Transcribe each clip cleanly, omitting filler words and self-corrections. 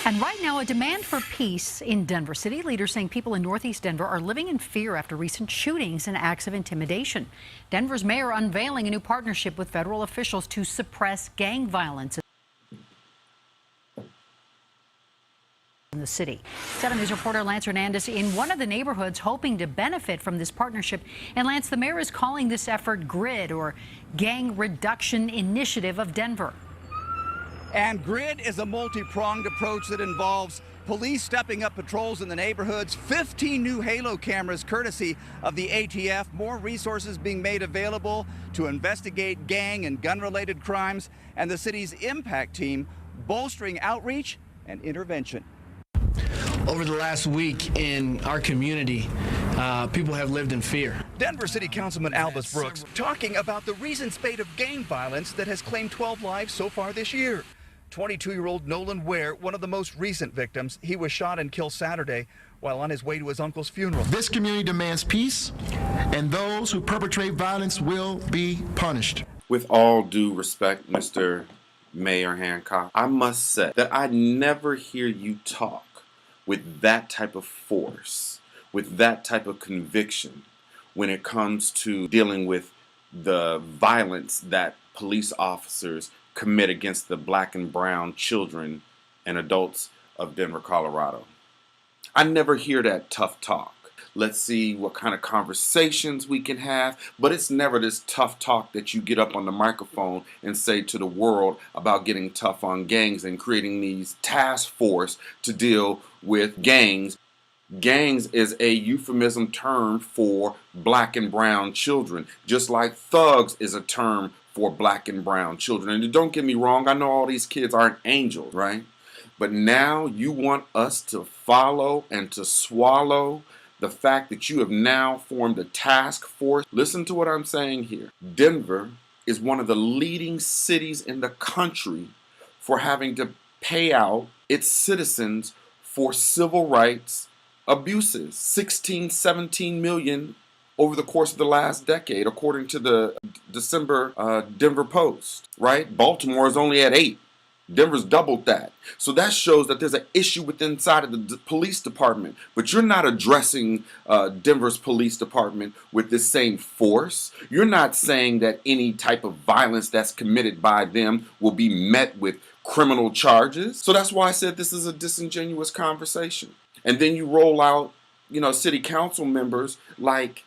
And right now, a demand for peace in Denver. City leaders saying people in Northeast Denver are living in fear after recent shootings and acts of intimidation. Denver's mayor unveiling a new partnership with federal officials to suppress gang violence in the city. 7 News reporter Lance Hernandez in one of the neighborhoods hoping to benefit from this partnership. And Lance, the mayor is calling this effort GRID, or Gang Reduction Initiative of Denver. And GRID is a multi-pronged approach that involves police stepping up patrols in the neighborhoods, 15 new Halo cameras courtesy of the ATF, more resources being made available to investigate gang and gun-related crimes, and the city's impact team bolstering outreach and intervention. Over the last week in our community, people have lived in fear. Denver City Councilman Albus Brooks talking about the recent spate of gang violence that has claimed 12 lives so far this year. 22-year-old Nolan Ware, one of the most recent victims. He was shot and killed Saturday while on his way to his uncle's funeral. This community demands peace, and those who perpetrate violence will be punished. With all due respect, Mr. Mayor Hancock, I must say that I never hear you talk with that type of force, with that type of conviction when it comes to dealing with the violence that police officers commit against the black and brown children and adults of Denver, Colorado. I never hear that tough talk. Let's see what kind of conversations we can have, but it's never this tough talk that you get up on the microphone and say to the world about getting tough on gangs and creating these task force to deal with gangs. Gangs is a euphemism term for black and brown children, just like thugs is a term for black and brown children. And don't get me wrong, I know all these kids aren't angels, right? But now you want us to follow and to swallow the fact that you have now formed a task force. Listen to what I'm saying here. Denver is one of the leading cities in the country for having to pay out its citizens for civil rights abuses. 16, 17 million over the course of the last decade, according to the December Denver Post, right? Baltimore is only at 8. Denver's doubled that. So that shows that there's an issue within inside of the police department. But you're not addressing Denver's police department with the same force. You're not saying that any type of violence that's committed by them will be met with criminal charges. So that's why I said this is a disingenuous conversation. And then you roll out, city council members like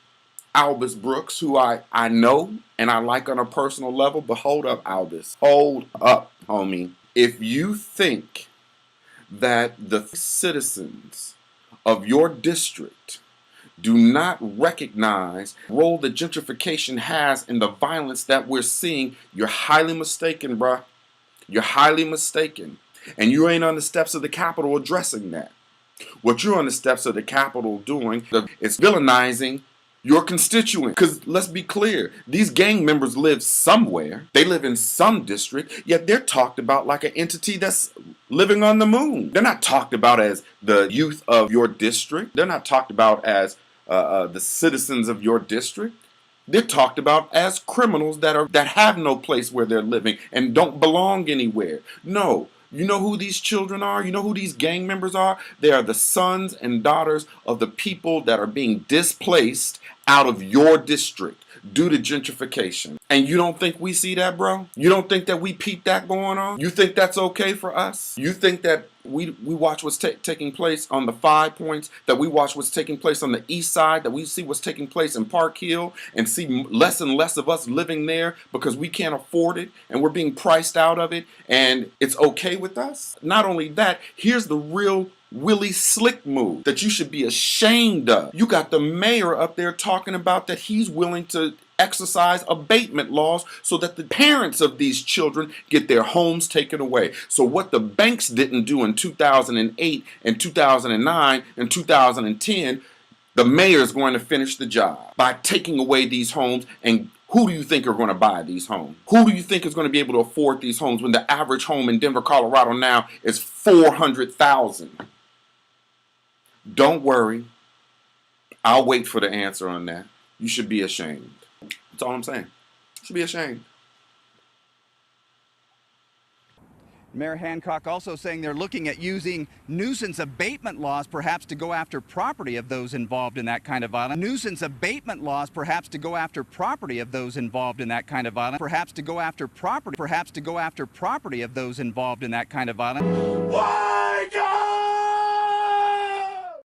Albus Brooks, who I know and I like on a personal level. But hold up, Albus. Hold up, homie. If you think that the citizens of your district do not recognize the role that gentrification has in the violence that we're seeing, you're highly mistaken, bruh. You're highly mistaken. And you ain't on the steps of the Capitol addressing that. What you're on the steps of the Capitol doing is villainizing your constituent. Because let's be clear, these gang members live somewhere. They live in some district, yet they're talked about like an entity that's living on the moon. They're not talked about as the youth of your district. They're not talked about as the citizens of your district. They're talked about as criminals that have no place where they're living and don't belong anywhere. No. You know who these children are? You know who these gang members are? They are the sons and daughters of the people that are being displaced out of your district due to gentrification. And you don't think we see that, bro? You don't think that we peep that going on? You think that's okay for us? You think that we watch what's taking place on the 5 Points, that we watch what's taking place on the east side, that we see what's taking place in Park Hill and see less and less of us living there because we can't afford it and we're being priced out of it and it's okay with us? Not only that, here's the real Willie Slick move that you should be ashamed of. You got the mayor up there talking about that he's willing to exercise abatement laws so that the parents of these children get their homes taken away. So what the banks didn't do in 2008 and 2009 and 2010, the mayor is going to finish the job by taking away these homes. And who do you think are going to buy these homes? Who do you think is going to be able to afford these homes when the average home in Denver, Colorado now is $400,000? Don't worry. I'll wait for the answer on that. You should be ashamed. That's all I'm saying. You should be ashamed. Mayor Hancock also saying they're looking at using nuisance abatement laws perhaps to go after property of those involved in that kind of violence. Nuisance abatement laws perhaps to go after property of those involved in that kind of violence. Perhaps to go after property of those involved in that kind of violence.